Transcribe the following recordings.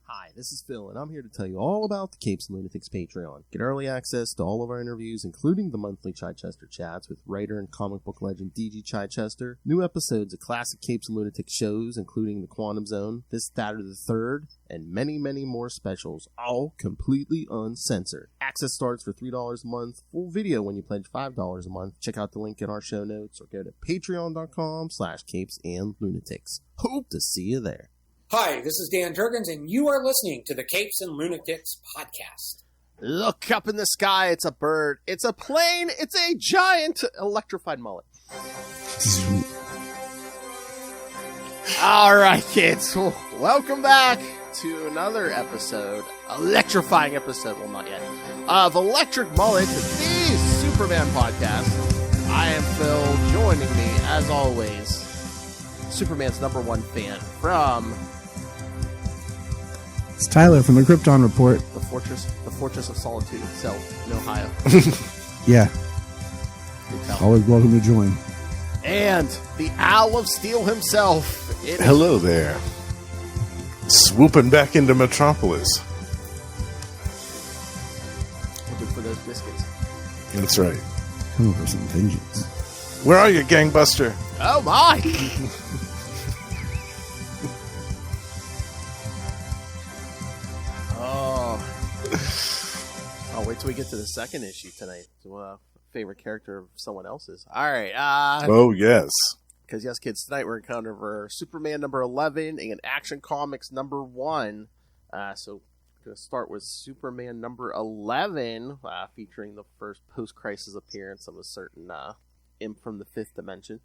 Hi, this is Phil, and I'm here to tell you all about the Capes and Lunatics Patreon. Get early access to all of our interviews, including the monthly Chichester chats with writer and comic book legend D.G. Chichester, new episodes of classic Capes and Lunatics shows, including The Quantum Zone, This, That, or the Third, and many, many more specials, all completely uncensored. Access starts for $3 a month, full video when you pledge $5 a month. Check out the link in our show notes, or go to patreon.com/CapesandLunatics. Hope to see you there. Hi, this is Dan Turgens, and you are listening to the Capes and Lunatics podcast. Look up in the sky, it's a bird, it's a plane, it's a giant electrified mullet. All right, kids, welcome back to another episode, electrifying episode, well, not yet, of Electric Mullet, the Superman podcast. I am Phil, joining me, as always, Superman's #1 fan from... It's Tyler from the Krypton Report. The Fortress of Solitude itself in Ohio. Yeah. Always welcome to join. And the Owl of Steel himself. Hello there. Swooping back into Metropolis. Looking for those biscuits. That's right. Coming for some vengeance. Where are you, gangbuster? Oh my! I'll wait till we get to the second issue tonight. Favorite character of someone else's. All right. Oh, yes. Because, yes, kids, tonight we're going to cover Superman #11 and Action Comics #1. So, we're going to start with Superman #11, featuring the first post-crisis appearance of a certain imp from the fifth dimension.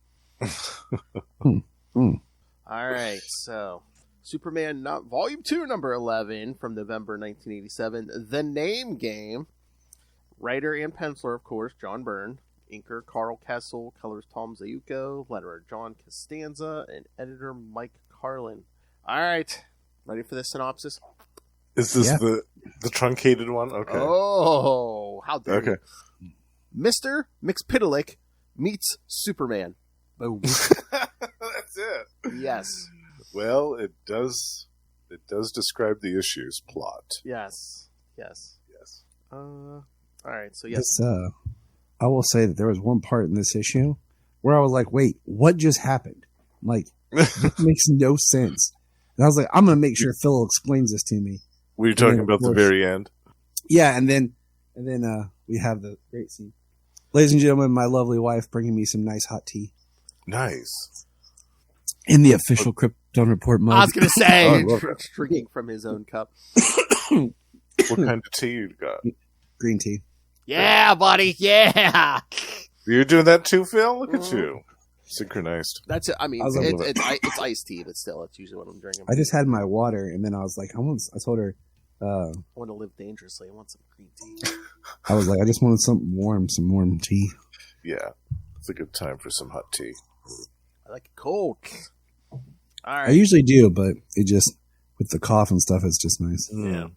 All right, so... Superman Volume 2, #11 from November 1987. The Name Game. Writer and penciler, of course, John Byrne. Inker, Carl Kessel. Colors, Tom Zayuko. Letterer, John Costanza. And editor, Mike Carlin. All right. Ready for the synopsis? Is this the truncated one? Okay. Oh, how dare you. Mr. Mxyzptlk meets Superman. Boom. That's it. Yes. Well, it does describe the issue's plot. Yes. All right, so yes. This, I will say that there was one part in this issue where I was like, wait, what just happened? Like, this makes no sense. And I was like, I'm going to make sure Phil explains this to me. Were you talking about the very end? Yeah, and then we have the great scene. Ladies and gentlemen, my lovely wife bringing me some nice hot tea. Nice. In the official Krypton Report mug. I was going to say, drinking from his own cup. What kind of tea you got? Green tea. Yeah, buddy. Yeah. You're doing that too, Phil? Look at you. Synchronized. That's it. I mean, it's iced tea, but still, it's usually what I'm drinking. I just had my water, and then I was like, I told her, I want to live dangerously. I want some green tea. I was like, I just wanted something warm, some warm tea. Yeah. It's a good time for some hot tea. I like it cold. All right. I usually do, but it just, with the cough and stuff, it's just nice. Yeah.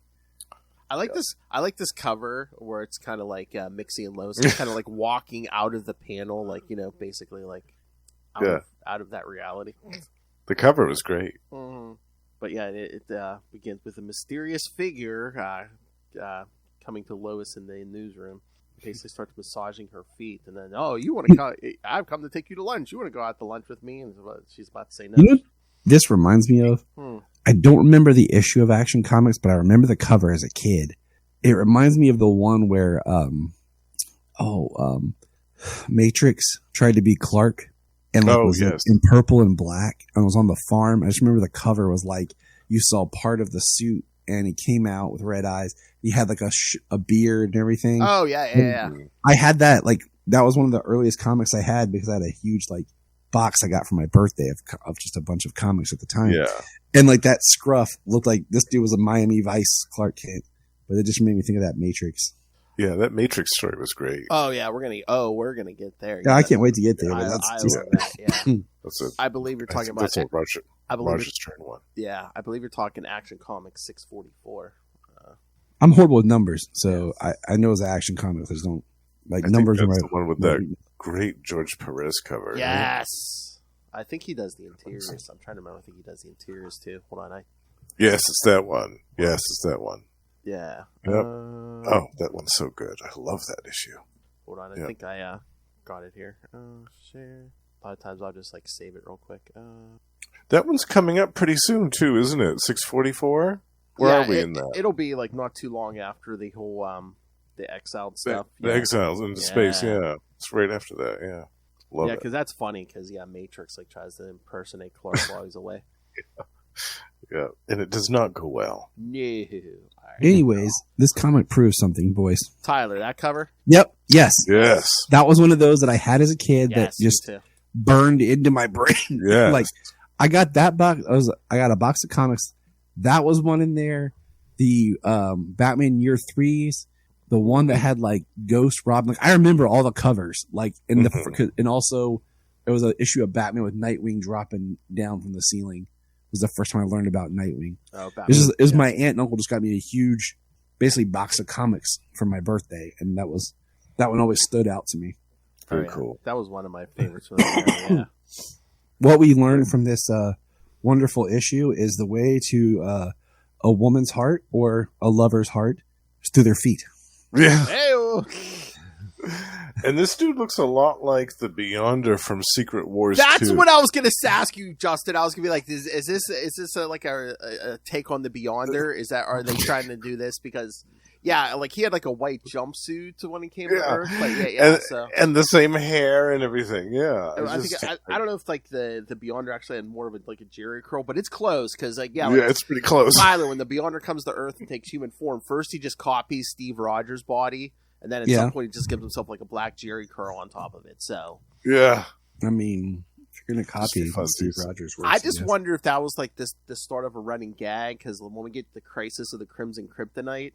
I like this. I like this cover where it's kind of like Mixie and Lois, kind of like walking out of the panel, like basically like out of that reality. The cover was great. Mm-hmm. But yeah, it begins with a mysterious figure coming to Lois in the newsroom. Basically starts massaging her feet, and then you want to go? I've come to take you to lunch. You want to go out to lunch with me? And she's about to say no. You know what this reminds me of? I don't remember the issue of Action Comics, but I remember the cover as a kid. It reminds me of the one where Matrix tried to be Clark and was in purple and black and was on the farm. I just remember the cover was like you saw part of the suit and he came out with red eyes. He had like a beard and everything. Oh yeah. I had that, like, that was one of the earliest comics I had because I had a huge like box I got for my birthday of just a bunch of comics at the time. Yeah. And like that scruff looked like this dude was a Miami Vice Clark Kent, but it just made me think of that Matrix. Yeah, that Matrix story was great. Oh yeah, we're gonna get there. Yeah, I can't wait to get there. I love that. Yeah. I believe you're talking about. That's what Roger's turn one. Yeah, I believe you're talking Action Comics 644. I'm horrible with numbers, so I know it's an Action Comics. I just don't like numbers. That's the one with that great George Perez cover. Yes, right? I think he does the interiors. I'm trying to remember. I think he does the interiors too. Hold on, Yes, it's that one. Yes, it's that one. Yeah. Yep. That one's so good. I love that issue. Hold on, I think I got it here. Share. A lot of times I'll just like save it real quick. That one's coming up pretty soon too, isn't it? 644. Where are we in that? It'll be like not too long after the whole the exiled stuff. The exiles into space. Yeah, it's right after that. Yeah, love it. Because that's funny. Because Matrix like tries to impersonate Clark while he's away. Yeah, and it does not go well. No. Right. Anyways, this comic proves something, boys. Tyler, that cover? Yep. Yes. Yes. That was one of those that I had as a kid that just burned into my brain. Yeah. Like I got that box. I got a box of comics. That was one in there. The Batman Year 3s. The one that had like Ghost Robin. Like, I remember all the covers. Like in and also there was an issue of Batman with Nightwing dropping down from the ceiling. Was the first time I learned about Nightwing. Oh, it was my aunt and uncle just got me a huge, basically box of comics for my birthday, and that one always stood out to me. Very cool. That was one of my favorites. Yeah. What we learned from this wonderful issue is the way to a woman's heart or a lover's heart is through their feet. Yeah. Hey-o. And this dude looks a lot like the Beyonder from Secret Wars. That's 2. what I was going to ask you, Justin. I was going to be like, is this like a take on the Beyonder? Are they trying to do this because? Yeah, like he had like a white jumpsuit when he came to Earth. Like, and the same hair and everything. Yeah, I don't know if like the Beyonder actually had more of a Jerry curl, but it's close because it's pretty close. Tyler, when the Beyonder comes to Earth and takes human form, first he just copies Steve Rogers' body, and then at some point he just gives himself like a black Jerry curl on top of it. So yeah, I mean, if you're gonna copy Steve Rogers' works, I just wonder if that was like the start of a running gag because when we get the Crisis of the Crimson Kryptonite.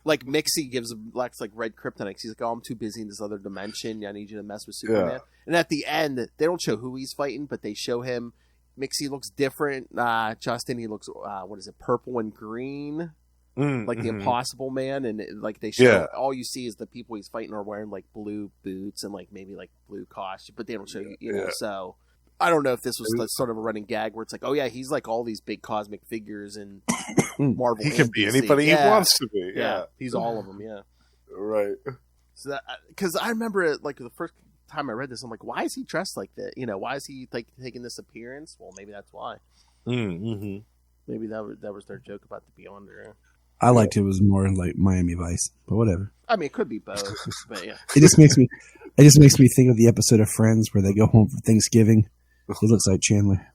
Like Mixie gives Lex like red kryptonite. He's like, "Oh, I'm too busy in this other dimension. I need you to mess with Superman." Yeah. And at the end, they don't show who he's fighting, but they show him. Mixie looks different. Justin, he looks purple and green, like the Impossible Man. And like they show all you see is the people he's fighting are wearing like blue boots and like maybe like blue costume, but they don't show you know. So I don't know if this was sort of a running gag where it's like, oh yeah, he's like all these big cosmic figures and Marvel. He can be anybody he wants to be. Yeah, he's all of them. Yeah, right. So that because I remember it, like the first time I read this, I'm like, why is he dressed like that? You know, why is he like taking this appearance? Well, maybe that's why. Mm-hmm. Maybe that was their joke about the Beyonder. I liked it was more like Miami Vice, but whatever. I mean, it could be both, but yeah. It just makes me think of the episode of Friends where they go home for Thanksgiving. He looks like Chandler.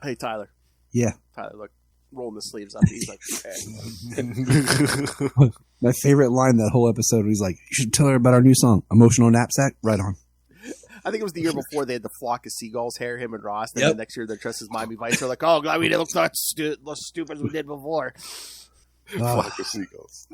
Hey, Tyler. Yeah. Tyler, look, rolling the sleeves up. He's like, okay. My favorite line that whole episode, he's like, you should tell her about our new song, Emotional Knapsack. Right on. I think it was the year before they had the flock of seagulls hair, him and Ross. Then the next year they're dressed as Miami Vice. They're like, oh, I mean, it looks not stupid as we did before. Flock of seagulls.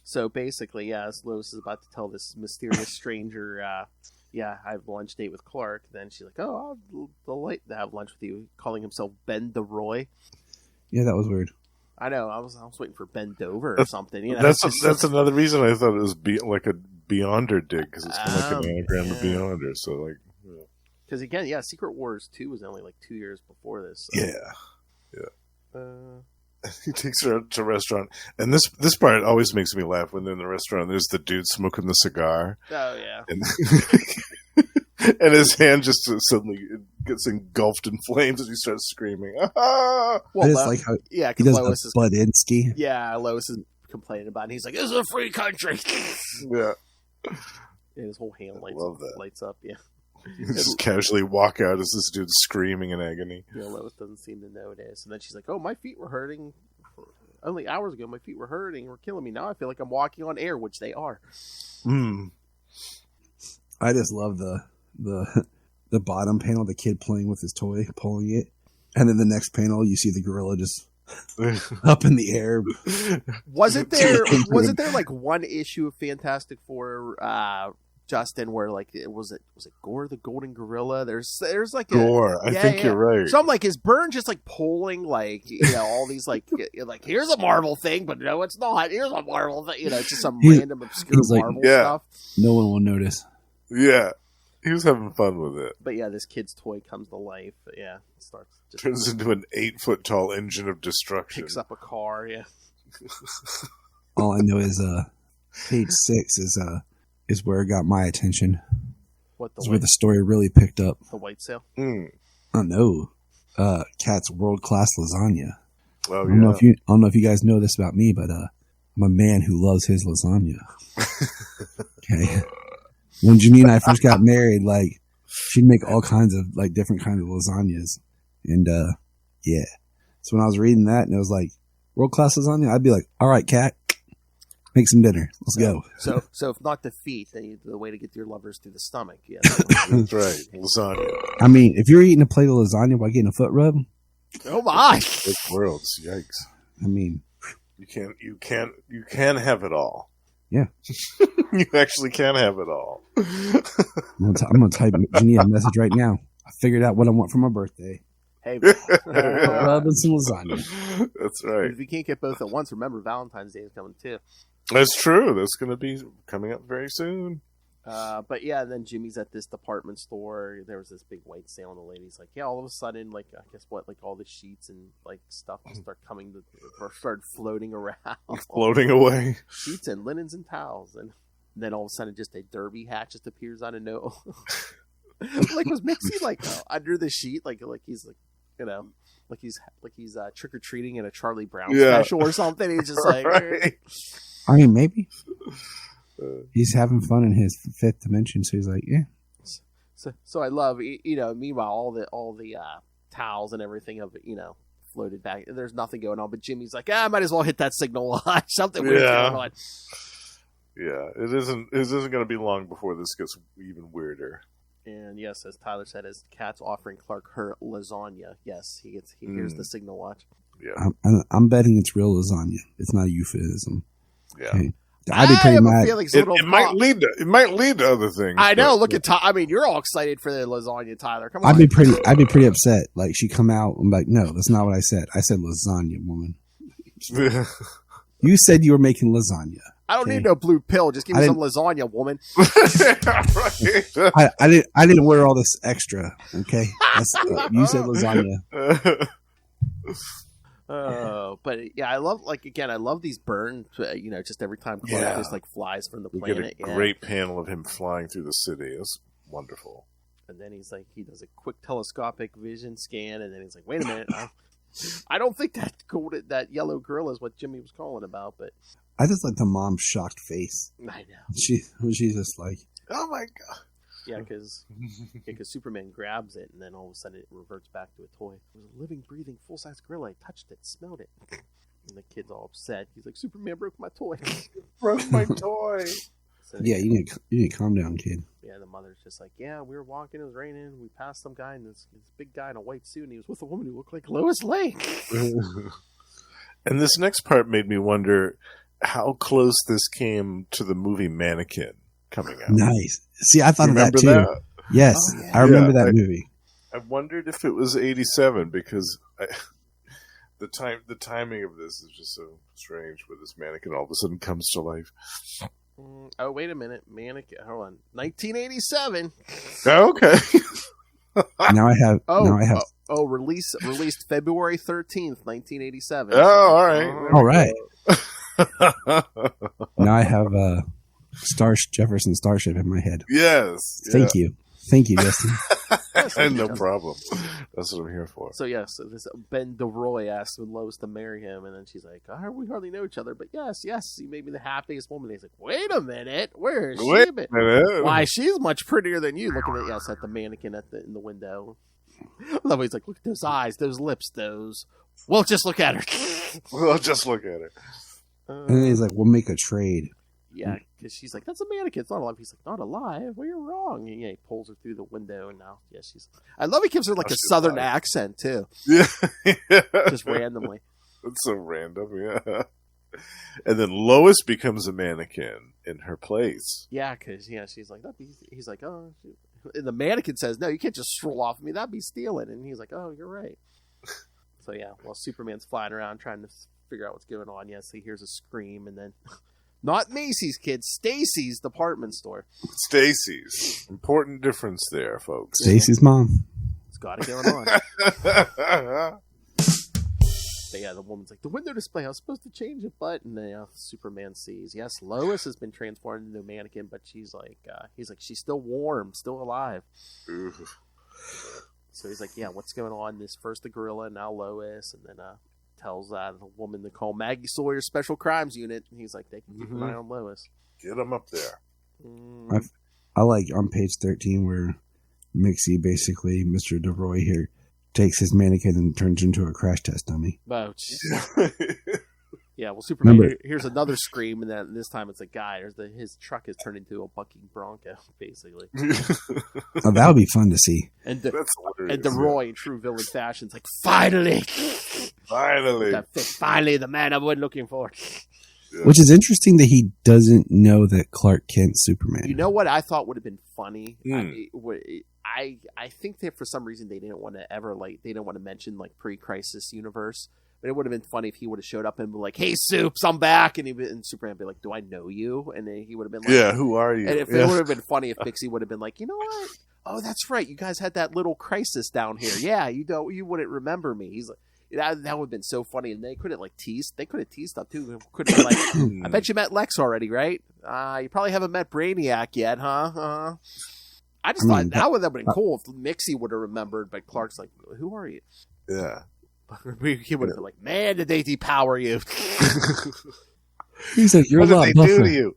So basically, as Lois is about to tell this mysterious stranger, I have a lunch date with Clark. Then she's like, oh, I'll delight to have lunch with you, calling himself Ben DeRoy. Yeah, that was weird. I know. I was waiting for Ben Dover or something. You know, that's another reason I thought it was like a Beyonder dig because it's kind of like an anagram of Beyonder. So like, because again, Secret Wars 2 was only like 2 years before this. So. Yeah. He takes her out to a restaurant, and this part always makes me laugh when they're in the restaurant. There's the dude smoking the cigar. Oh yeah, and his hand just suddenly gets engulfed in flames as he starts screaming. Ah! Well, it's like how he does Lois is Budinsky. Yeah, Lois is complaining about it. And he's like, "This is a free country." Yeah, and his whole hand lights up. Yeah. Just casually walk out as this dude's screaming in agony. Yeah, Lois doesn't seem to notice. And then she's like, oh, my feet were hurting. Only hours ago, my feet were hurting or killing me. Now I feel like I'm walking on air, which they are. I just love the bottom panel, the kid playing with his toy, pulling it. And then the next panel, you see the gorilla just up in the air. Wasn't there like one issue of Fantastic Four Justin, where like was it Gore the Golden Gorilla? There's like Gore. I think you're right. So I'm like, is Byrne just like pulling like all these like here's a Marvel thing, but no, it's not. Here's a Marvel thing. It's just some random obscure Marvel stuff. No one will notice. Yeah. He was having fun with it. But yeah, this kid's toy comes to life. Yeah, it turns into an 8-foot tall engine of destruction. Picks up a car. Yeah. All I know is page 6 is where it got my attention. It's where the story really picked up. The white sale. Oh no, Cat's world class lasagna. Oh, I don't know if you guys know this about me, but I'm a man who loves his lasagna. Okay. When Janine and I first got married, like, she'd make all kinds of, like, different kinds of lasagnas. And, yeah. So when I was reading that and it was like, world-class lasagna, I'd be like, all right, Cat, make some dinner. Let's go. So if not the feet, then the way to get your lovers through the stomach. Yeah. That's right. Lasagna. I mean, if you're eating a plate of lasagna while getting a foot rub. Oh, my. Big worlds. Yikes. I mean. You can have it all. Yeah. You actually can have it all. I'm going to type Janine a message right now. I figured out what I want for my birthday. Hey, rub and some lasagna. That's right. If you can't get both at once, remember Valentine's Day is coming too. That's true. That's going to be coming up very soon. But yeah, then Jimmy's at this department store. There was this big white sale, and the lady's like, "Yeah." All of a sudden, like, I guess what, like, all the sheets and like stuff just started floating around, floating away. Sheets and linens and towels, and then all of a sudden, just a derby hat just appears out of nowhere. Like, was Mixie like under the sheet, like he's like, you know, like he's trick or treating in a Charlie Brown special or something. He's just like, right. I mean, maybe. He's having fun in his fifth dimension, so he's like, yeah. So I love, you know. Meanwhile, all the towels and everything have, you know, floated back. There's nothing going on, but Jimmy's like, I might as well hit that signal line. Something weird going on. Yeah, it isn't going to be long before this gets even weirder. And yes, as Tyler said, as Kat's offering Clark her lasagna, yes, he hears the signal watch. Yeah, I'm betting it's real lasagna. It's not a euphemism. Yeah. Okay. I'd be pretty mad. It might lead to other things. I know. Look at I mean, you're all excited for the lasagna, Tyler. Come on. I'd be pretty upset. Like, she come out. I'm like, no, that's not what I said. I said lasagna, woman. You said you were making lasagna. I don't need no blue pill. Just give me some lasagna, woman. I didn't wear all this extra. Okay, you said lasagna. But yeah, I love these burns. You know, just every time Clark just like flies from the planet. Get a great panel of him flying through the city. It's wonderful. And then he's like, he does a quick telescopic vision scan, and then he's like, wait a minute, I don't think that yellow girl is what Jimmy was calling about. But I just like the mom's shocked face. I know. She's just like, oh my god. Yeah, because Superman grabs it, and then all of a sudden it reverts back to a toy. It was a living, breathing, full-size gorilla. I touched it, smelled it. And the kid's all upset. He's like, Superman broke my toy. Broke my toy. So, yeah, you need to calm down, kid. Yeah, the mother's just like, yeah, we were walking, it was raining, we passed some guy, and this big guy in a white suit, and he was with a woman who looked like Lois Lane. And this next part made me wonder how close this came to the movie Mannequin coming out. Nice. See, I thought of that too. That? Yes, oh, yeah. I remember that movie. I wondered if it was 87 because the timing of this is just so strange. Where this mannequin all of a sudden comes to life. Oh, wait a minute, Mannequin. Hold on, 1987. Oh, okay. Now I have. Released February 13th, 1987. Oh, all right. All right. Now I have Jefferson Starship in my head. Yes. Thank you, Justin. No problem. That's what I'm here for. So yes, this Ben DeRoy asks Lois to marry him, and then she's like, "We hardly know each other, but yes, you made me the happiest woman." And he's like, "Wait a minute, where is she been? Why, she's much prettier than you." Looking at the mannequin in the window. I love he's like, "Look at those eyes, those lips, those." Well, just look at her. We'll just look at her. And then he's like, "We'll make a trade." Yeah, because she's like, that's a mannequin. It's not alive. He's like, not alive. Well, you're wrong. And he pulls her through the window, and now, she's. I love he gives her like a southern accent too. Yeah, just randomly. That's so random. Yeah. And then Lois becomes a mannequin in her place. Yeah, because she's like, he's like, oh, and the mannequin says, no, you can't just stroll off of me. That'd be stealing. And he's like, oh, you're right. So yeah, while Superman's flying around trying to figure out what's going on, yes, he hears a scream, and then Not Macy's, kids. Stacy's department store. Stacy's. Important difference there, folks. Stacy's mom. It's got it going on. But yeah, the woman's like, the window display, I was supposed to change it, but and Superman sees. Yes, Lois has been transformed into a mannequin, but she's like, he's like, she's still warm, still alive. Oof. So he's like, yeah, what's going on? This first the gorilla, now Lois, and then tells the woman to call Maggie Sawyer's Special Crimes Unit. And he's like, they can keep an eye on Lois. Get him up there. I like on page 13 where Mixie, basically, Mr. DeRoy here, takes his mannequin and turns into a crash test dummy. Oh, yeah, well, Superman, here's another scream, and then this time it's a guy. His truck is turned into a bucking bronco, basically. Oh, that would be fun to see. And DeRoy, in true villain fashion, is like, finally! Finally, the man I've been looking for. Yeah. Which is interesting that he doesn't know that Clark Kent's Superman. You know what I thought would have been funny? I think that for some reason they didn't want to mention like pre-crisis universe, but it would have been funny if he would have showed up and been like, "Hey, Soups, I'm back," and Superman would be like, "Do I know you?" And then he would have been like, "Yeah, who are you?" And it would have been funny if Mixie would have been like, "You know what? Oh, that's right. You guys had that little crisis down here. Yeah, you wouldn't remember me." He's like. That would have been so funny, and they could have teased. They could have teased up too. Could have like, I bet you met Lex already, right? You probably haven't met Brainiac yet, huh? I thought that would have been cool if Mixie would have remembered, but Clark's like, "Who are you?" Yeah, he would have been like, "Man, did they depower you?" He's like, "You're a lot buffer." Do to you?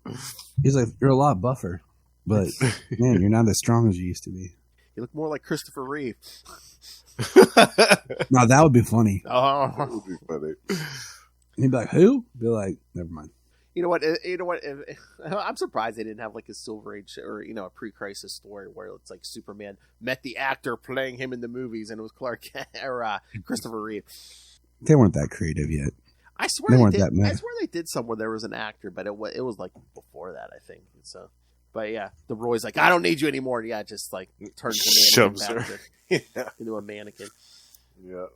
He's like, "You're a lot buffer, but man, you're not as strong as you used to be." You look more like Christopher Reeve. No, that would be funny. Oh, that would be funny. He'd be like, "Who?" Be like, "Never mind." You know what? I'm surprised they didn't have like a Silver Age or a pre-crisis story where it's like Superman met the actor playing him in the movies, and it was Clark or Christopher Reeve. They weren't that creative yet. I swear they did somewhere there was an actor, but it was like before that, I think. So, but yeah, the Roy's like, "I don't need you anymore." Yeah, just like turns the mannequin back into a mannequin. Yeah.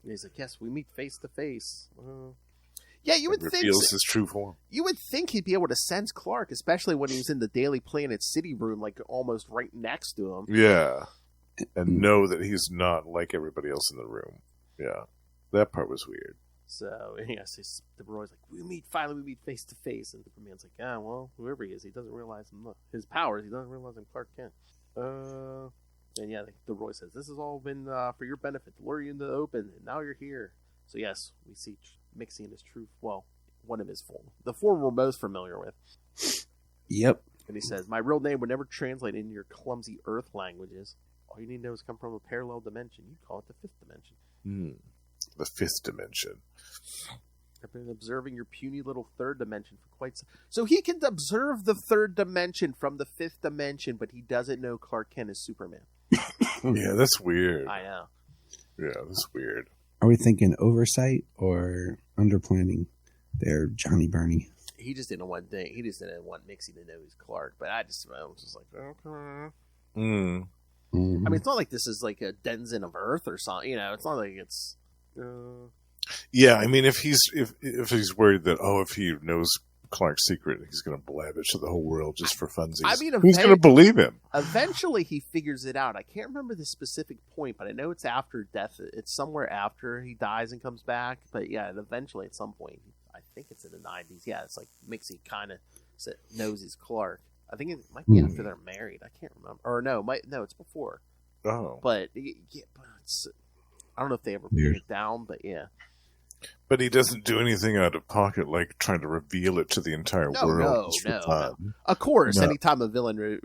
And he's like, "Yes, we meet face to face." Yeah, you would think reveals his true form. You would think he'd be able to sense Clark, especially when he was in the Daily Planet City room, like almost right next to him. Yeah, and know that he's not like everybody else in the room. Yeah, that part was weird. So yes, the Roy's like, we meet face to face, and Superman's like, "Ah, well, whoever he is, he doesn't realize his powers. He doesn't realize I'm Clark Kent." And yeah, the Roy says, "This has all been for your benefit, to lure you into the open, and now you're here." So yes, we see Mixie in his true, one of his form. The form we're most familiar with. Yep. And he says, "My real name would never translate into your clumsy Earth languages. All you need to know is come from a parallel dimension. You'd call it the fifth dimension." The fifth dimension. I've been observing your puny little third dimension for quite some... So he can observe the third dimension from the fifth dimension, but he doesn't know Clark Kent is Superman. Yeah, that's weird. I know. Yeah, that's weird. Are we thinking oversight or underplanning there, Johnny Burney? He just didn't want thing. He just didn't want Mixie to know he's Clark. But I was just like, okay. I mean, it's not like this is like a denizen of Earth or something. It's not like it's. Yeah, I mean, if he's worried that if he knows Clark's secret, he's going to blab it to the whole world just for funsies. I mean, who's going to believe him? Eventually, he figures it out. I can't remember the specific point, but I know it's after death. It's somewhere after he dies and comes back. But yeah, eventually, at some point, I think it's in the 90s. Yeah, it's like Mixie kind of knows he's Clark. I think it might be after they're married. I can't remember. Or no, it's before. Oh, but I don't know if they ever put it down, but yeah. But he doesn't do anything out of pocket, like trying to reveal it to the entire world. No. Of course, anytime a villain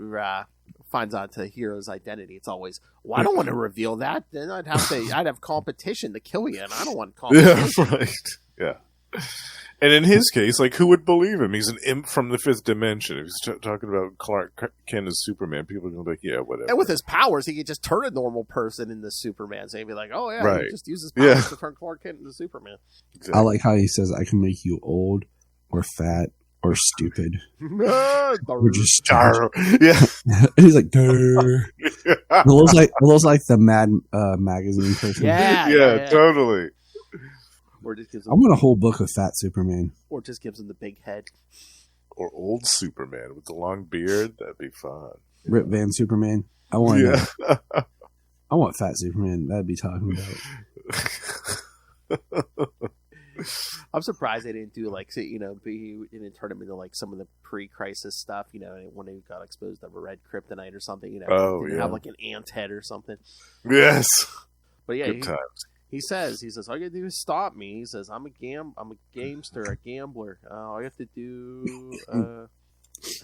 finds out the hero's identity, it's always, "Well, I don't want to reveal that. Then I'd have competition to kill you, and I don't want competition." Yeah, right. Yeah. And in his case, like, who would believe him? He's an imp from the fifth dimension. If he's talking about Clark Kent as Superman, people are going to be like, "Yeah, whatever." And with his powers, he could just turn a normal person into Superman. So he'd be like, "Oh, yeah, right. He just uses powers to turn Clark Kent into Superman." Exactly. I like how he says, "I can make you old or fat or stupid." Or just Darr. Yeah. And he's like, "Darr." It looks like the Mad magazine person. Yeah, totally. Or just gives him, I want a whole book of fat Superman. Or just gives him the big head. Or old Superman with the long beard. That'd be fun. Rip Van Superman. I want Fat Superman. That'd be talking about. I'm surprised they didn't do like, he didn't turn him into like some of the pre-crisis stuff, when he got exposed to a red kryptonite or something, have like an ant head or something. Yes. But yeah, he says, all you gotta do is stop me. He says, I'm a gamester, a gambler. All you have to do, I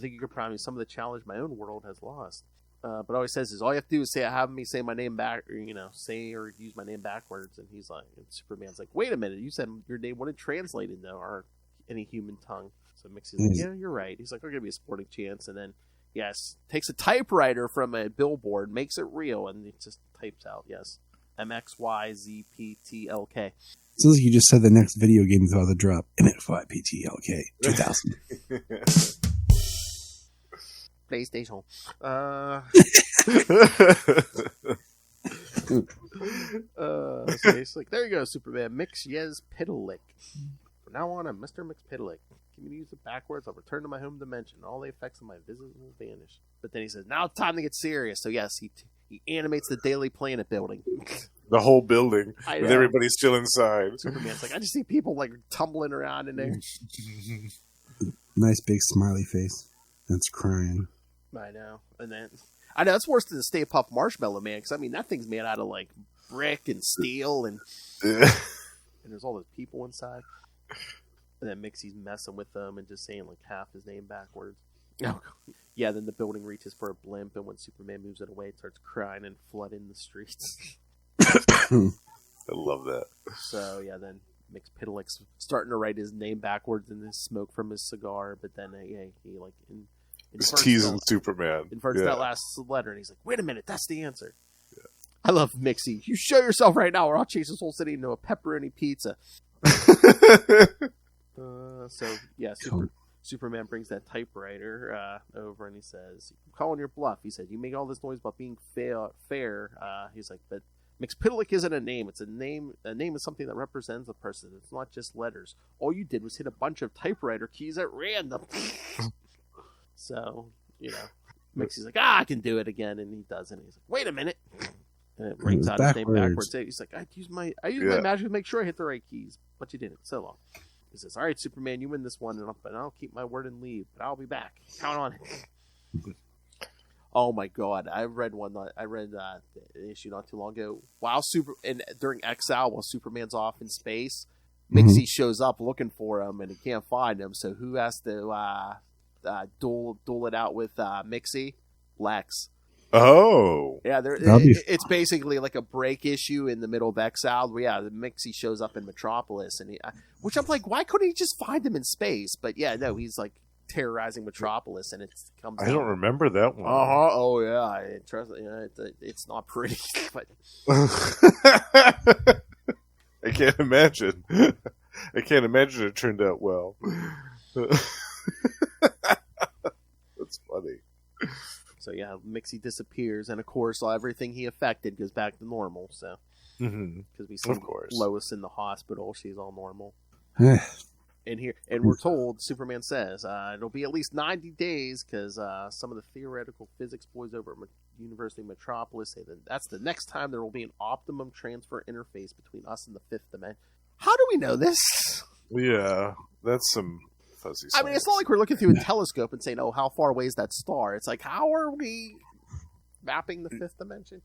think you could probably some of the challenge my own world has lost. But all he says is, all you have to do is have me say my name back, or, say or use my name backwards. And he's like, and Superman's like, wait a minute, you said your name wouldn't translate into any human tongue. So Mxyzptlk's like, yeah, you're right. He's like, I'll give you a sporting chance. And then, yes, takes a typewriter from a billboard, makes it real, and it just types out, yes, Mxyzptlk. Sounds like you just said the next video game is about to drop. Mxyzptlk 2000. PlayStation. So he's like, there you go, Superman. Mxyzptlk. From now on, I'm Mr. Mxyzptlk. Can you use it backwards? I'll return to my home dimension. All the effects of my visit will vanish. But then he says, now it's time to get serious. So yes, he animates the Daily Planet building. The whole building. With everybody still inside. Superman's like, I just see people like tumbling around in there. Nice big smiley face. That's crying. I know. And then I know it's worse than the Stay Puft Marshmallow Man, because I mean that thing's made out of like brick and steel and there's all those people inside. And then Mixie's messing with them and just saying like half his name backwards. Oh, yeah, then the building reaches for a blimp, and when Superman moves it away, it starts crying and flooding the streets. I love that. So yeah, then Mxyzptlk's starting to write his name backwards in the smoke from his cigar, but then he like he's teasing Superman. Inverts that last letter, and he's like, "Wait a minute, that's the answer." Yeah. I love Mixie. You show yourself right now, or I'll chase this whole city into a pepperoni pizza. So yeah, Superman brings that typewriter over, and he says, "I'm calling your bluff." He said, "You make all this noise about being fair." He's like, "But Mxyzptlk isn't a name. It's a name. A name is something that represents a person. It's not just letters. All you did was hit a bunch of typewriter keys at random." So, Mixie's like, I can do it again, and he does it. And he's like, wait a minute. And it brings out his name backwards. He's like, I used my magic to make sure I hit the right keys, but you didn't. So long. He says, all right, Superman, you win this one, and I'll keep my word and leave, but I'll be back. Count on it. Oh my God! I read the issue not too long ago. During Exile, while Superman's off in space, Mixie shows up looking for him, and he can't find him. So who has to duel it out with Mixie? Lex. Oh, yeah. It's basically like a break issue in the middle of Exile. Yeah, the Mixie shows up in Metropolis, and which I'm like, why couldn't he just find him in space? But yeah, no, he's like terrorizing Metropolis, and it comes. I don't remember that one. Oh yeah, it's not pretty, but I can't imagine. I can't imagine it turned out well. That's funny. So yeah, Mixie disappears, and of course, everything he affected goes back to normal. So because we see Lois in the hospital, she's all normal. And we're told, Superman says, it'll be at least 90 days because some of the theoretical physics boys over at University of Metropolis say that that's the next time there will be an optimum transfer interface between us and the fifth dimension. How do we know this? Yeah, that's some fuzzy science. I mean, it's not like we're looking through a telescope and saying, oh, how far away is that star? It's like, how are we mapping the fifth dimension?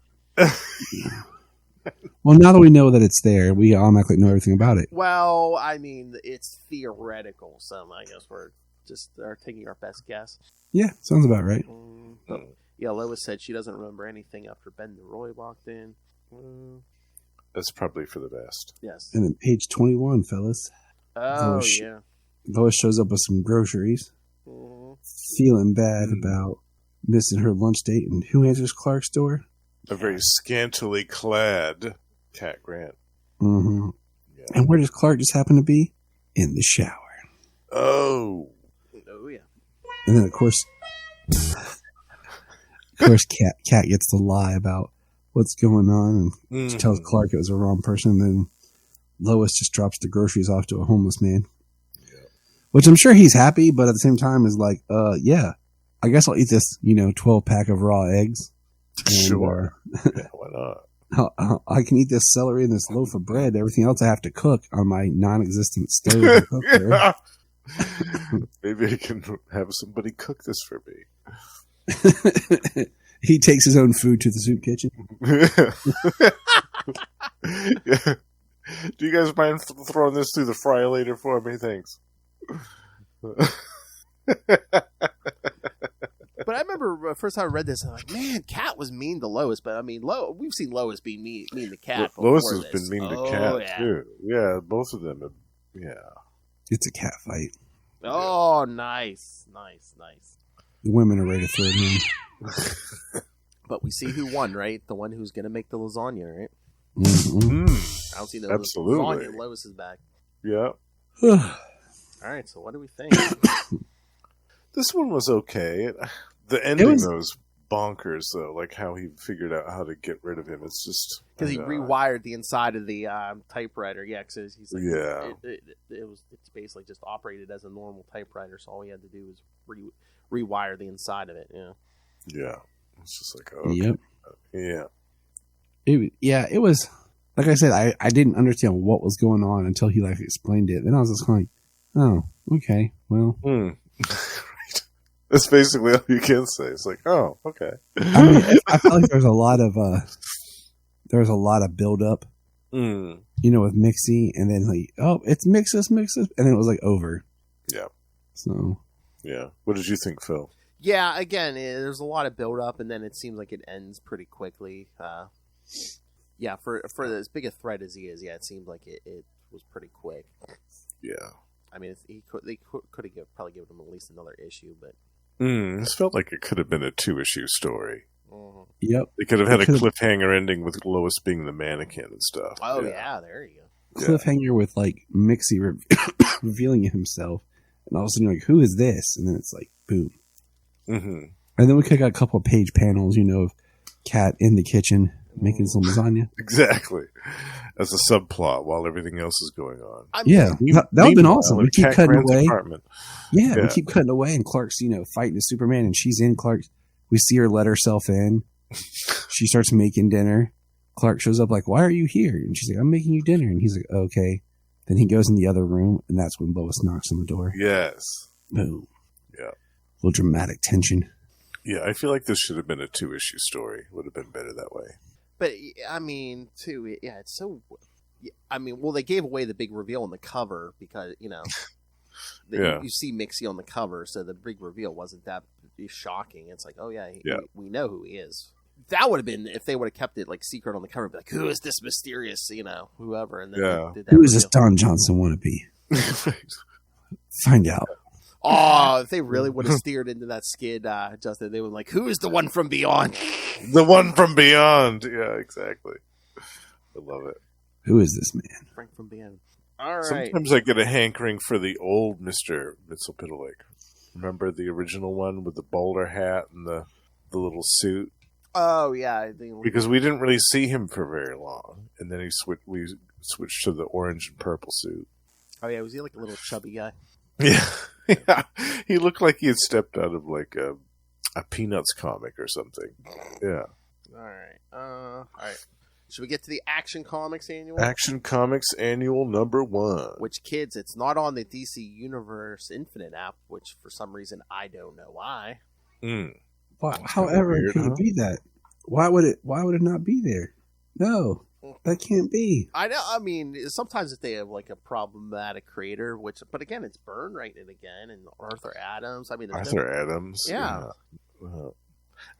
Well, now that we know that it's there, we automatically know everything about it. Well, I mean, it's theoretical, so I guess we're just taking our best guess. Yeah, sounds about right. Yeah, Lois said she doesn't remember anything after Ben DeRoy walked in. That's probably for the best. Yes. And then page 21, fellas. Oh, yeah. Lois shows up with some groceries, feeling bad about missing her lunch date, and who answers Clark's door? A very scantily clad Cat Grant. Mm-hmm. Yeah. And where does Clark just happen to be? In the shower. Oh yeah. And then, of course, Cat gets to lie about what's going on, and she tells Clark it was the wrong person. And then Lois just drops the groceries off to a homeless man. Yeah. Which I'm sure he's happy, but at the same time is like, yeah, I guess I'll eat this, 12-pack of raw eggs. And, sure. Yeah, why not? I can eat this celery and this loaf of bread. Everything else I have to cook on my non-existent stove. Yeah. Maybe I can have somebody cook this for me. He takes his own food to the soup kitchen. Yeah. Do you guys mind throwing this through the fry-later for me? Thanks. But I remember first time I read this, I'm like, man, Cat was mean to Lois. But I mean, we've seen Lois be mean to Cat. Lois has been mean to Cat too. Yeah, both of them. Yeah, it's a cat fight. Oh, nice. The women are ready to throw it in. But we see who won, right? The one who's going to make the lasagna, right? Mm-hmm. I don't see no absolutely. Lasagna. Lois is back. Yeah. All right. So what do we think? This one was okay. The ending was bonkers, though. Like how he figured out how to get rid of him. It's just because he rewired the inside of the typewriter. Yeah, because he's like, it's basically just operated as a normal typewriter. So all he had to do was rewire the inside of it. Yeah. Yeah. It's just like, okay. Yep. Yeah. It was like I said. I didn't understand what was going on until he like explained it. Then I was just like, oh, okay, well. Right. That's basically all you can say. It's like, oh, okay. I mean, I felt like there was a lot of build up, with Mxy, and then like, oh, it's Mxyzptlk, and then it was like over. Yeah. So. Yeah. What did you think, Phil? Yeah. Again, there's a lot of build up, and then it seems like it ends pretty quickly. Yeah. For as big a threat as he is, yeah, it seemed like it was pretty quick. Yeah. I mean, they could have probably given him at least another issue, but this felt like it could have been a 2-issue story. Mm-hmm. Yep, they could have had a cliffhanger ending with Lois being the mannequin and stuff. Oh yeah, there you go. Cliffhanger with like Mxy revealing himself, and all of a sudden you're like, "Who is this?" And then it's like, boom. Mm-hmm. And then we could have got a couple of page panels, of Cat in the kitchen making some lasagna. Exactly. As a subplot while everything else is going on. Yeah, that would have been awesome. We keep cutting away. Yeah, we keep cutting away, and Clark's, fighting a Superman, and she's in Clark's. We see her let herself in. She starts making dinner. Clark shows up like, "Why are you here?" And she's like, "I'm making you dinner." And he's like, "Okay." Then he goes in the other room, and that's when Lois knocks on the door. Yes. Boom. Yeah. A little dramatic tension. Yeah, I feel like this should have been a 2-issue story. Would have been better that way. But, I mean, too, yeah, it's so... I mean, well, they gave away the big reveal on the cover because, you see Mxy on the cover, so the big reveal wasn't that shocking. It's like, oh, yeah, we know who he is. That would have been, if they would have kept it, like, secret on the cover, be like, who is this mysterious, whoever. And then did that who is this Don Johnson wannabe? Find out. Oh, if they really would have steered into that skid, Justin, they would like, who is the one from beyond? The one from beyond. Yeah, exactly. I love it. Who is this man? Frank from beyond. All right. Sometimes I get a hankering for the old Mr. Mxyzptlk. Remember the original one with the bowler hat and the little suit? Oh, yeah. Because we didn't really see him for very long. And then we switched to the orange and purple suit. Oh, yeah. Was he like a little chubby guy? Yeah. Yeah, he looked like he had stepped out of like a Peanuts comic or something. Yeah. All right. Should we get to the Action Comics Annual? Action Comics Annual number 1. Which, kids, it's not on the DC Universe Infinite app, which for some reason I don't know why. However, it could be that. Why would it not be there? No. That can't be. I know. I mean, sometimes if they have like a problematic creator, but again, it's Byrne writing it again, and Arthur Adams. I mean, Adams. Yeah.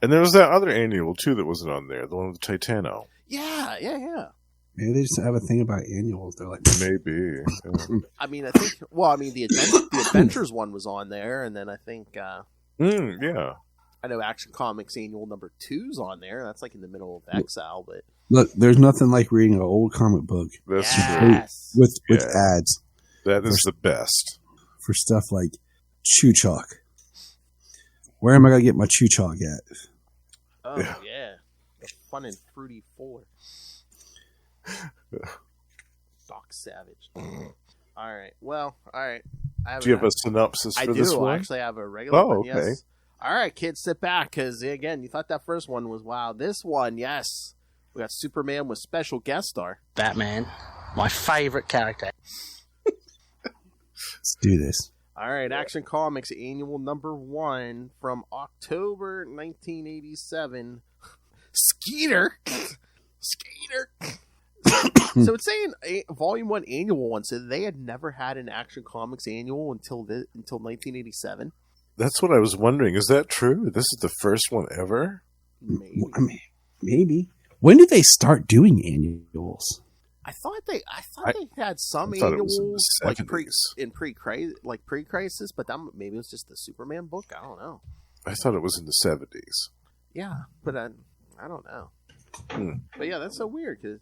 And there was that other annual too that wasn't on there, the one with Titano. Yeah. Maybe they just have a thing about annuals. They're like, maybe. Yeah. I mean, I think. Well, I mean, the Adventures one was on there, and then I think. Yeah. I know Action Comics Annual number 2's on there. That's like in the middle of Exile, but look, there's nothing like reading an old comic book. That's true. With ads. That is the best for stuff like Chew Chalk. Where am I gonna get my Chew Chalk at? Oh yeah, the Fun and Fruity 4. Doc Savage. All right. Well, all right. Do you have a synopsis for this one? I actually have a regular one, okay. Yes. All right, kids, sit back, because, again, you thought that first one was wild. This one, yes. We got Superman with special guest star. Batman, my favorite character. Let's do this. All right, Action Comics Annual number 1 from October 1987. Skeeter. So it's saying Volume 1 Annual 1, so they had never had an Action Comics Annual until 1987. That's what I was wondering. Is that true? This is the first one ever? Maybe. I mean, maybe. When did they start doing annuals? I thought they had some annuals like pre-crisis, but that maybe it was just the Superman book. I don't know. I thought it was in the 70s. Yeah, but I don't know. But yeah, that's so weird because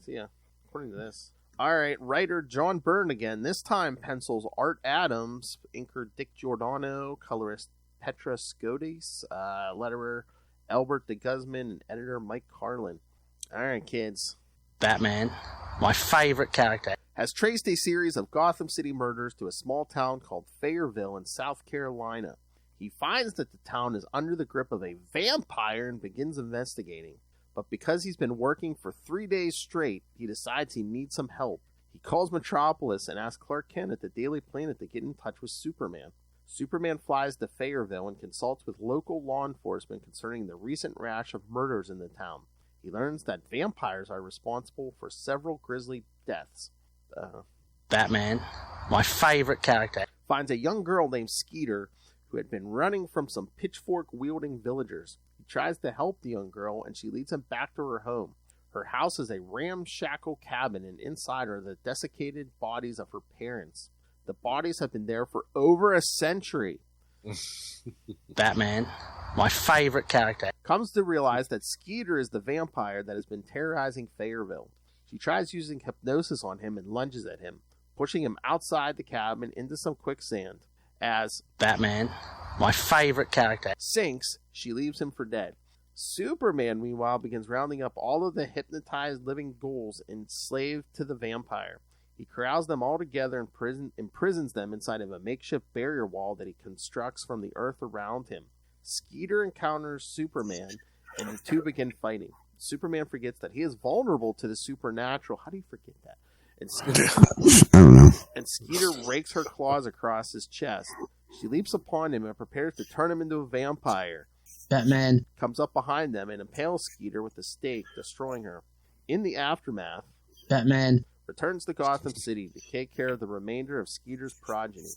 according to this. All right, writer John Byrne again. This time pencils Art Adams, inker Dick Giordano, colorist Petra Scotis, letterer Albert de Guzman, and editor Mike Carlin. All right, kids. Batman, my favorite character, has traced a series of Gotham City murders to a small town called Fayetteville in South Carolina. He finds that the town is under the grip of a vampire and begins investigating. But because he's been working for 3 days straight, he decides he needs some help. He calls Metropolis and asks Clark Kent at the Daily Planet to get in touch with Superman. Superman flies to Fayetteville and consults with local law enforcement concerning the recent rash of murders in the town. He learns that vampires are responsible for several grisly deaths. Batman, my favorite character, finds a young girl named Skeeter who had been running from some pitchfork-wielding villagers. He tries to help the young girl, and she leads him back to her home. Her house is a ramshackle cabin, and inside are the desiccated bodies of her parents. The bodies have been there for over a century. Batman, my favorite character, comes to realize that Skeeter is the vampire that has been terrorizing Fayetteville. She tries using hypnosis on him and lunges at him, pushing him outside the cabin into some quicksand. As Batman, my favorite character, sinks, she leaves him for dead. Superman, meanwhile, begins rounding up all of the hypnotized living ghouls enslaved to the vampire. He corrals them all together and imprisons them inside of a makeshift barrier wall that he constructs from the earth around him. Skeeter encounters Superman, and the two begin fighting. Superman forgets that he is vulnerable to the supernatural. How do you forget that? I don't know. And Skeeter rakes her claws across his chest. She leaps upon him and prepares to turn him into a vampire. Batman comes up behind them and impales Skeeter with a stake, destroying her. In the aftermath, Batman returns to Gotham City to take care of the remainder of Skeeter's progeny.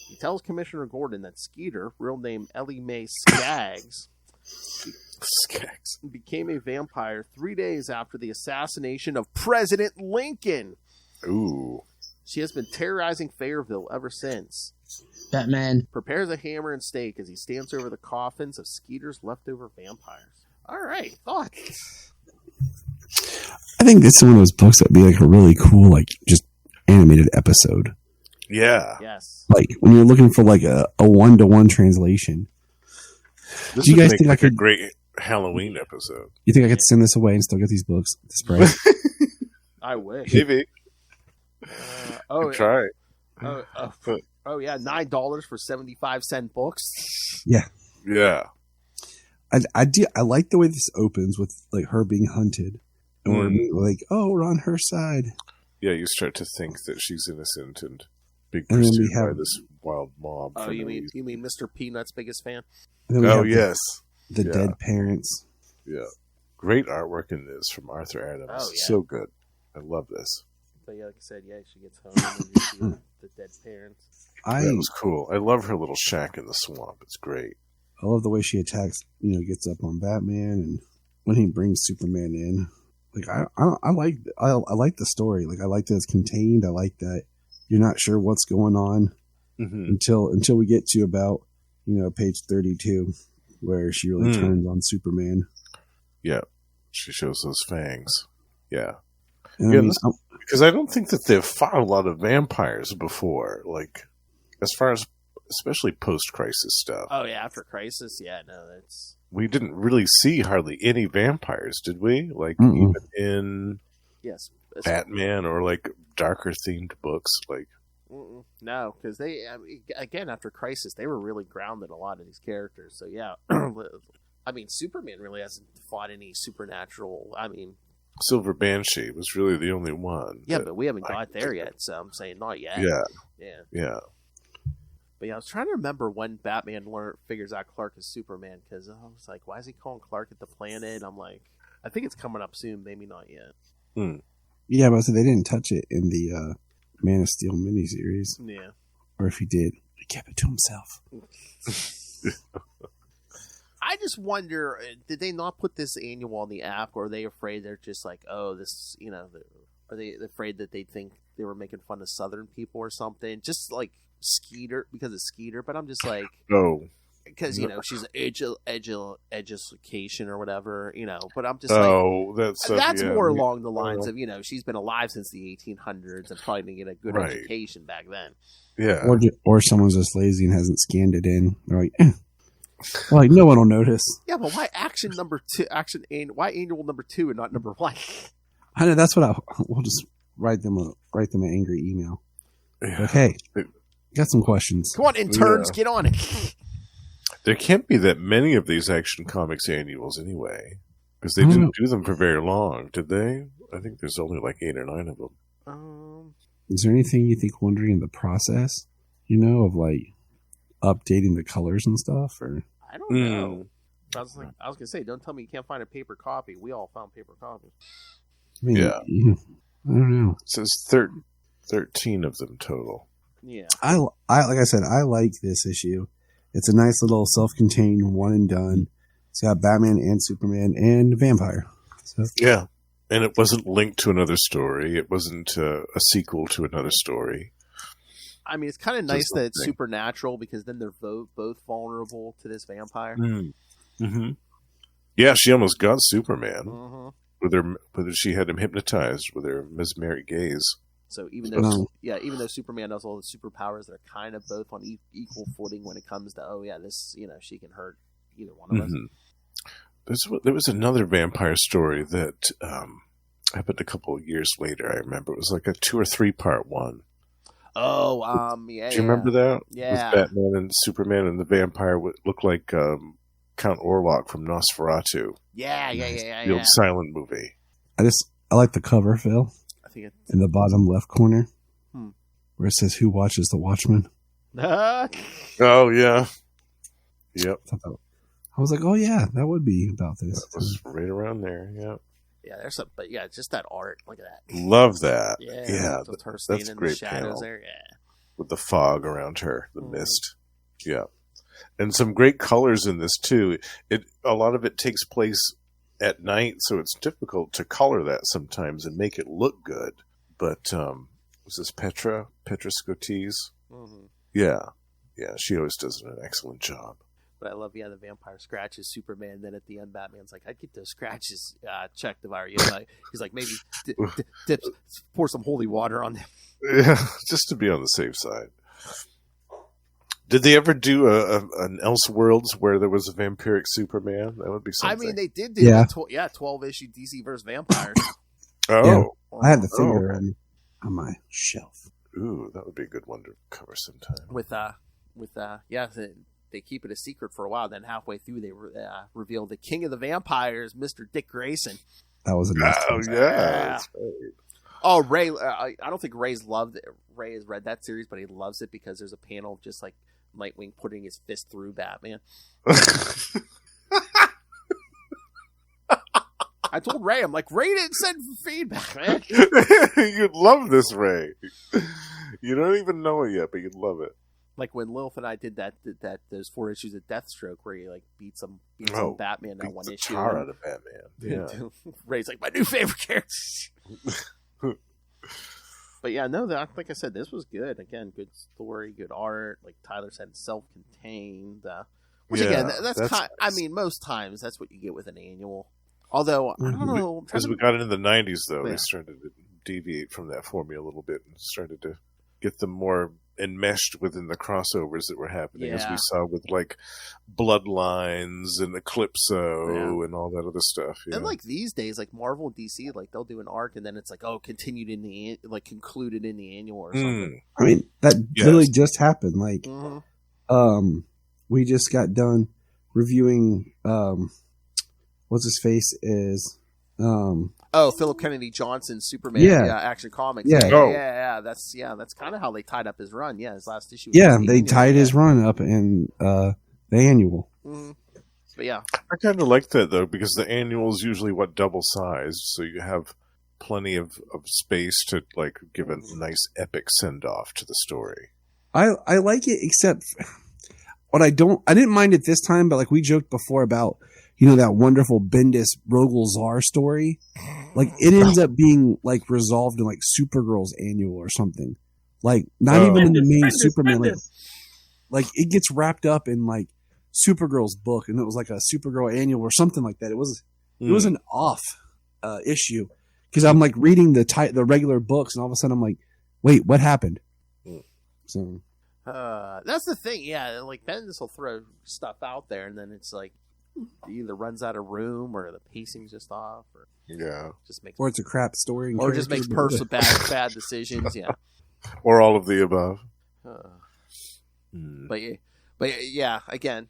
He tells Commissioner Gordon that Skeeter, real name Ellie Mae Skaggs, became a vampire 3 days after the assassination of President Lincoln. Ooh. She has been terrorizing Fayetteville ever since. Batman prepares a hammer and stake as he stands over the coffins of Skeeter's leftover vampires. All right, thoughts? I think this is one of those books that would be like a really cool, like just animated episode. Yeah. Yes. Like when you're looking for like a 1-to-1 translation. This do you guys think like a great Halloween episode? You think I could send this away and still get these books at this price? I wish. Maybe. Try. Oh yeah, $9 for 75-cent books. Yeah. Yeah. I like the way this opens with like her being hunted, and we're like, oh, we're on her side. Yeah, you start to think that she's innocent and being pursued by this wild mob. Oh, you mean Mr. Peanut's biggest fan? Oh yes, the dead parents. Yeah, great artwork in this from Arthur Adams. Oh, yeah. So good. I love this. But yeah, like I said, she gets home and you see the dead parents. That was cool. I love her little shack in the swamp. It's great. I love the way she attacks, gets up on Batman, and when he brings Superman in, like I like the story. Like I like that it's contained. I like that you're not sure what's going on until we get to about page 32, where she really turns on Superman. Yeah, she shows those fangs. Yeah, because I don't think that they've fought a lot of vampires before. Like as far as especially post-crisis stuff. Oh yeah, after Crisis, that's. We didn't really see hardly any vampires, did we? Like even in Batman or like darker themed books, like No, because again, after Crisis, they were really grounded a lot of these characters. So yeah, I mean, Superman really hasn't fought any supernatural. I mean, Silver Banshee was really the only one. Yeah, but we haven't got there yet, so I'm saying not yet. Yeah. But yeah, I was trying to remember when Batman figures out Clark is Superman, because I was like, why is he calling Clark at the planet? I'm like, I think it's coming up soon, maybe not yet. Yeah, but they didn't touch it in the Man of Steel miniseries. Yeah. Or if he did, he kept it to himself. I just wonder, did they not put this annual on the app, or are they afraid they're just like, oh, this, are they afraid that they think they were making fun of Southern people or something? Just like Skeeter, because of Skeeter, but I'm just like, because she's an education or whatever, but I'm just that's more along the lines of she's been alive since the 1800s and probably didn't get a good education back then. Yeah, or someone's just lazy and hasn't scanned it in. They're like, no one will notice. Yeah, but why why annual number 2 and not number 1? I know, that's what we'll just write them an angry email. Yeah. Okay, got some questions. Come on, interns, get on it. There can't be that many of these Action Comics annuals anyway, because they didn't do them for very long, did they? I think there's only like 8 or 9 of them. Is there anything you think wondering in the process, of like updating the colors and stuff, or? I don't know. I was gonna say, don't tell me you can't find a paper copy. We all found paper copies. I mean, I don't know. It says 13 of them total. Yeah. I like I said, I like this issue. It's a nice little self-contained one and done. It's got Batman and Superman and Vampire. So. Yeah. And it wasn't linked to another story. It wasn't a sequel to another story. I mean, it's kind of nice that it's supernatural, because then they're both vulnerable to this vampire. Mm-hmm. Yeah, she almost got Superman whether she had him hypnotized with her mesmeric gaze. So even though Superman does all the superpowers, they're kind of both on equal footing when it comes to she can hurt either one of us. There was another vampire story that happened a couple of years later. I remember it was like a 2 or 3 part one. Oh, yeah. Do you remember that? Yeah. With Batman and Superman and the vampire would look like Count Orlok from Nosferatu. Yeah. The old silent movie. I like the cover, Phil. I think it's in the bottom left corner, where it says, "Who watches the Watchmen?" Oh yeah. Yep. I was like, oh yeah, that would be about this. That was right around there. Yeah. Yeah, there's just that art. Look at that. Love that. Yeah. That's a great shadows panel. There. Yeah. With the fog around her, the mist. Yeah. And some great colors in this too. A lot of it takes place at night, so it's difficult to color that sometimes and make it look good. But was this Petra Scotese? Mm-hmm. Yeah, she always does an excellent job. But I love, the vampire scratches Superman. Then at the end, Batman's like, "I'd get those scratches checked if I were you." He's like, "Maybe pour some holy water on them." Yeah, just to be on the safe side. Did they ever do an Elseworlds where there was a vampiric Superman? That would be something. I mean, they did do 12-issue DC vs. Vampires. Oh. Yeah, I have the figure on my shelf. Ooh, that would be a good one to cover sometime. They keep it a secret for a while. Then halfway through, they reveal the king of the vampires, Mr. Dick Grayson. That was a nice that's right. Oh, Ray! I don't think Ray has read that series, but he loves it because there's a panel of just like Nightwing putting his fist through Batman. I told Ray, I'm like, Ray didn't send feedback, man. You'd love this, Ray. You don't even know it yet, but you'd love it. Like when Lilith and I did those 4 issues of Deathstroke, where he like beats some Batman in one issue. Out of Batman. Yeah. Ray's like, my new favorite character. But yeah, no, like I said, this was good. Again, good story, good art. Like Tyler said, self-contained. Which again, most times that's what you get with an annual. Although I don't know, as we got into the 90s, though, they started to deviate from that formula a little bit and started to get them more enmeshed within the crossovers that were happening, as we Yeah. saw with like Bloodlines and Eclipso and all that other stuff. Yeah. And like these days, like Marvel and DC, like they'll do an arc and then it's like, continued in the concluded in the annual or something. I mean, that literally just happened. Like, we just got done reviewing. What's his face is. Philip Kennedy Johnson's Superman, Action Comics. Yeah. That's kind of how they tied up his run. Yeah, his last issue. They tied his run up in the annual. Mm-hmm. But yeah, I kind of like that though, because the annual is usually double sized, so you have plenty of space to like give a nice epic send off to the story. I like it, except I didn't mind it this time, but like we joked before about, that wonderful Bendis Rogel Czar story. Like it ends up being like resolved in like Supergirl's annual or something. Like not even in the main Superman. Like it gets wrapped up in like Supergirl's book, and it was like a Supergirl annual or something like that. It was an off issue, because I'm like reading the regular books, and all of a sudden I'm like, wait, what happened? So that's the thing. Yeah, like Bendis will throw stuff out there, and then it's like it either runs out of room, or the pacing's just off, or just makes, or it's a crap story, or just makes personal bad decisions. Yeah, or all of the above. But yeah, again,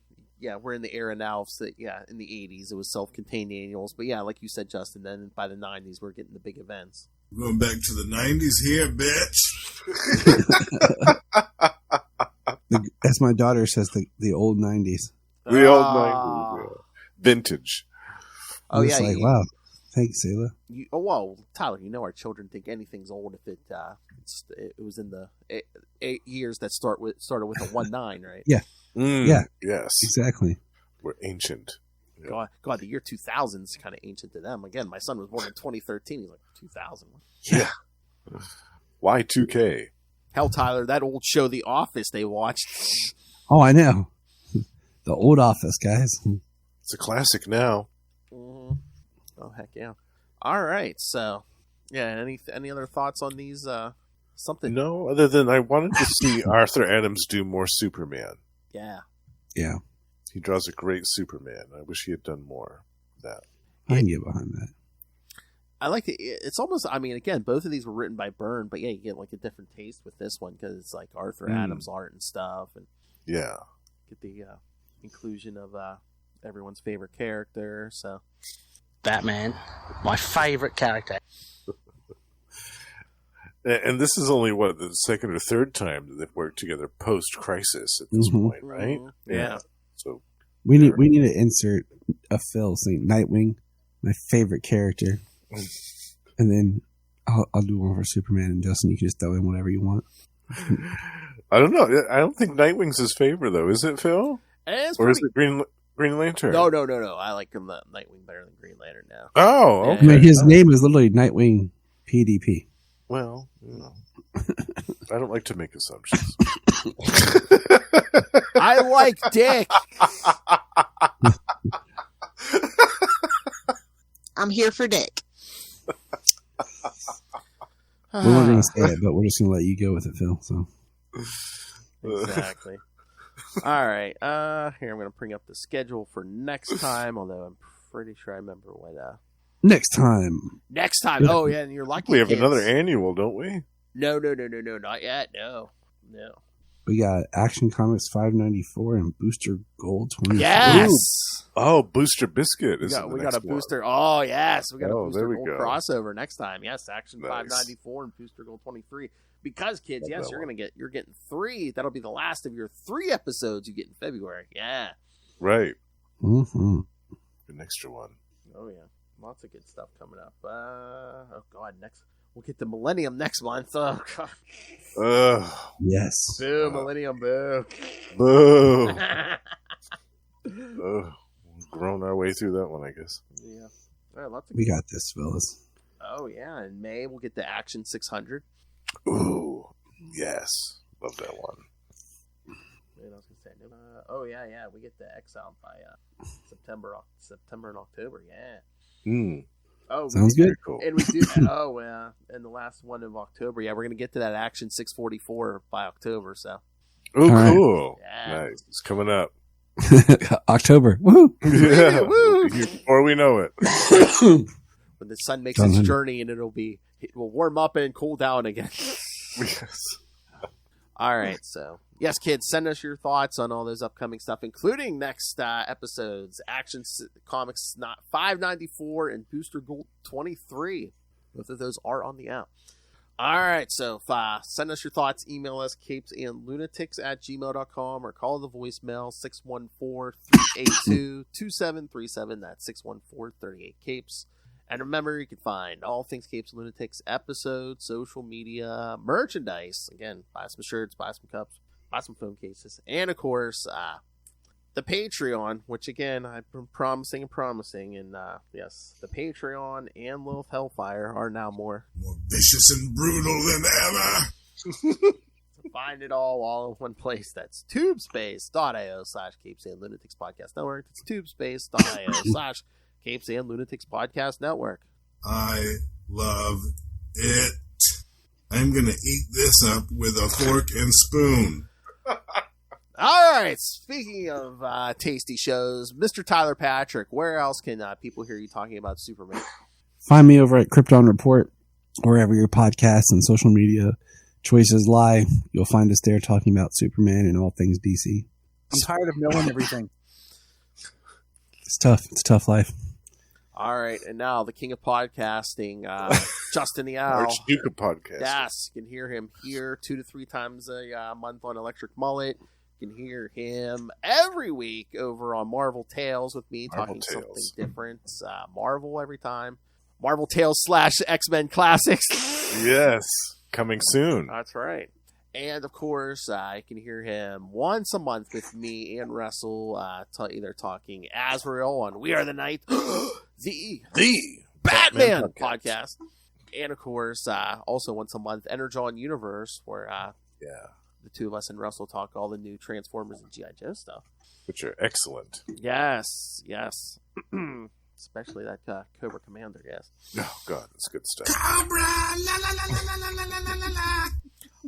we're in the era now. So in the 80s it was self-contained annuals, but like you said, Justin, then by the 90s we're getting the big events. We're going back to the 90s here, bitch. As my daughter says, the old 90s. The old 90s. Vintage. Oh, it's like, wow. Thanks, Sayla. Whoa, Tyler, our children think anything's old if it was in the 8 years that started with a 19, right? Yeah. Yeah. Yes. Exactly. We're ancient. Yeah. God, the year 2000 is kind of ancient to them. Again, my son was born in 2013. He's like, 2000. Yeah. Y2K. Hell, Tyler, that old show, The Office, they watched. Oh, I know. The old Office, guys. It's a classic now. Mm-hmm. Oh, heck yeah. All right. So, any other thoughts on these? Something? No, other than I wanted to see Arthur Adams do more Superman. Yeah. Yeah. He draws a great Superman. I wish he had done more of that. I can get behind that. I like it. It's almost, again, both of these were written by Byrne, but you get like a different taste with this one because it's like Arthur Adams art and stuff. And get the inclusion of everyone's favorite character. So Batman, my favorite character. And this is only the second or third time that they've worked together post-Crisis at this point, right? Mm-hmm. Yeah. So we need to insert a Phil saying Nightwing, my favorite character, and then I'll do one for Superman, and Justin, you can just throw in whatever you want. I don't know. I don't think Nightwing's his favorite, though. Is it, Phil? Is it Green Lantern? No. I like him Nightwing better than Green Lantern now. Oh, okay. I mean, his name is literally Nightwing PDP. Well, I don't like to make assumptions. I like Dick. I'm here for Dick. We weren't going to say it, but we're just going to let you go with it, Phil. So exactly. All right. Here, I'm going to bring up the schedule for next time, although I'm pretty sure I remember what. Next time. Oh, yeah, and you're lucky. We have another annual, don't we? No, not yet. No. We got Action Comics 594 and Booster Gold 24. Yes. Ooh. Oh, Booster Biscuit. We got a booster. Oh, yes. We got a Booster Gold go. crossover next time. Yes, Action 594 and Booster Gold 23. Because, kids, you're getting 3. That'll be the last of your 3 episodes you get in February. Yeah. Right. Mm-hmm. An extra one. Oh, yeah. Lots of good stuff coming up. Oh, God. We'll get the Millennium next month. Oh, God. Yes. Boo, Millennium, boo. Boo. We've grown our way through that one, I guess. Yeah. All right, we got this, fellas. Oh, yeah. In May, we'll get the Action 600. Ooh. Yes. Love that one. What else can I say? Oh, yeah. We get the Exile by September and October. Yeah. Oh, sounds good. Cool. And we do. And the last one of October. Yeah, we're gonna get to that Action 644 by October. So. Oh, All cool! Yeah. Nice. It's coming up. October. Woo! Yeah, Woo! we'll be here before we know it. When the sun makes its journey, and it will warm up and cool down again. Yes. All right, so yes, kids, send us your thoughts on all those upcoming stuff, including next episodes, Action Comics 594 and Booster Gold 23. Both of those are on the app. All right, so send us your thoughts. Email us, CapesandLunatics@gmail.com, or call the voicemail, 614-382-2737. That's 614-38-CAPES. And remember, you can find all things Capes and Lunatics, episodes, social media, merchandise. Again, buy some shirts, buy some cups, buy some phone cases. And, of course, the Patreon, which, again, I've been promising. And, yes, the Patreon and Lilith Hellfire are now more vicious and brutal than ever. So find it all in one place. That's tubespace.io/Capes and Lunatics Podcast Network. It's tubespace.io/Capes and Lunatics Podcast Network. I love it. I'm going to eat this up with a fork and spoon. All right. Speaking of tasty shows, Mr. Tyler Patrick, where else can people hear you talking about Superman? Find me over at Krypton Report, wherever your podcasts and social media choices lie. You'll find us there talking about Superman and all things DC. I'm tired of knowing everything. It's tough. It's a tough life. All right. And now the king of podcasting, Justin the Owl. Archduke of Podcast. Yes. You can hear him here 2 to 3 times a month on Electric Mullet. You can hear him every week over on Marvel Tales with me, talking something different. Marvel every time. Marvel Tales / X-Men Classics. Yes. Coming soon. That's right. And, of course, I can hear him once a month with me and Russell, either talking Azrael on We Are the Night, the Batman podcast. And, of course, also once a month, Energon Universe, where the two of us and Russell talk all the new Transformers and G.I. Joe stuff. Which are excellent. Yes. Especially that Cobra Commander, yes. Oh, God, that's good stuff. Cobra! La, la, la, la, la, la, la, la, la.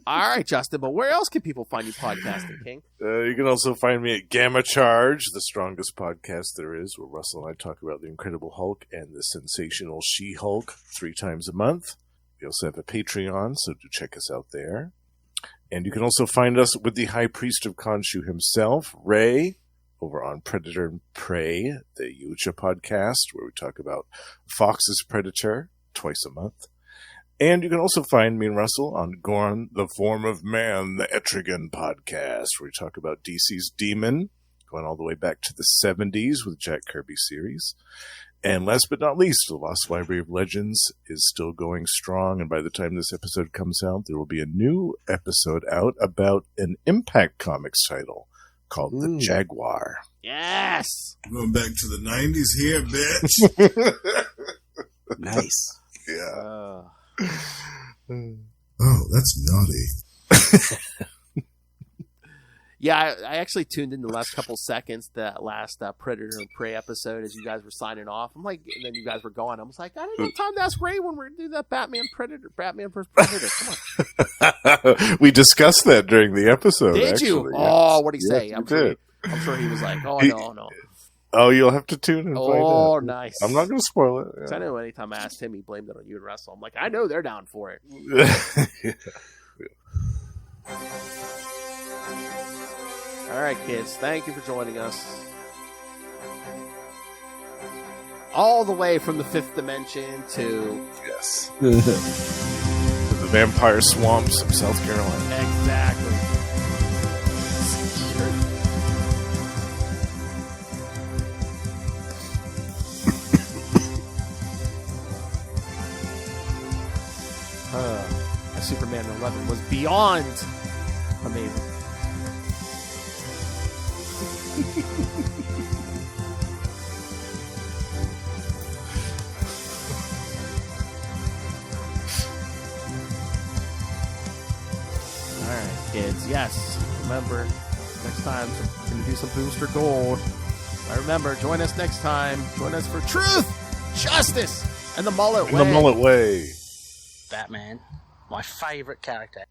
All right, Justin, but where else can people find you podcasting, King? You can also find me at Gamma Charge, the strongest podcast there is, where Russell and I talk about the Incredible Hulk and the sensational She-Hulk 3 times a month. We also have a Patreon, so do check us out there. And you can also find us with the High Priest of Khonshu himself, Ray, over on Predator and Prey, the Yuja podcast, where we talk about Fox's Predator twice a month. And you can also find me and Russell on Gorn, the Form of Man, the Etrigan podcast, where we talk about DC's Demon, going all the way back to the 70s with Jack Kirby series. And last but not least, the Lost Library of Legends is still going strong, and by the time this episode comes out, there will be a new episode out about an Impact Comics title called The Jaguar. Yes! Going back to the 90s here, bitch. Nice. Yeah. Oh, that's naughty. Yeah, I actually tuned in the last couple seconds, that last Predator and Prey episode, as you guys were signing off. I'm like, and then you guys were gone. I was like, I didn't have time to ask Ray when we're going to do that Batman vs. Predator. Come on. We discussed that during the episode. Did you? Yes. Oh, what'd he say? Yes, I'm sure he was like, no. Oh, you'll have to tune in and find out. Oh, nice. I'm not going to spoil it. Yeah. I know anytime I asked him, he blamed it on you and Russell. I'm like, I know they're down for it. Yeah. All right, kids. Thank you for joining us. All the way from the 5th dimension to... Yes. To the vampire swamps of South Carolina. Exactly. Superman 11 was beyond amazing. All right, kids. Yes, remember, next time we're going to do some Booster Gold. I remember, join us next time. Join us for truth, justice, And the mullet way. Batman, my favourite character.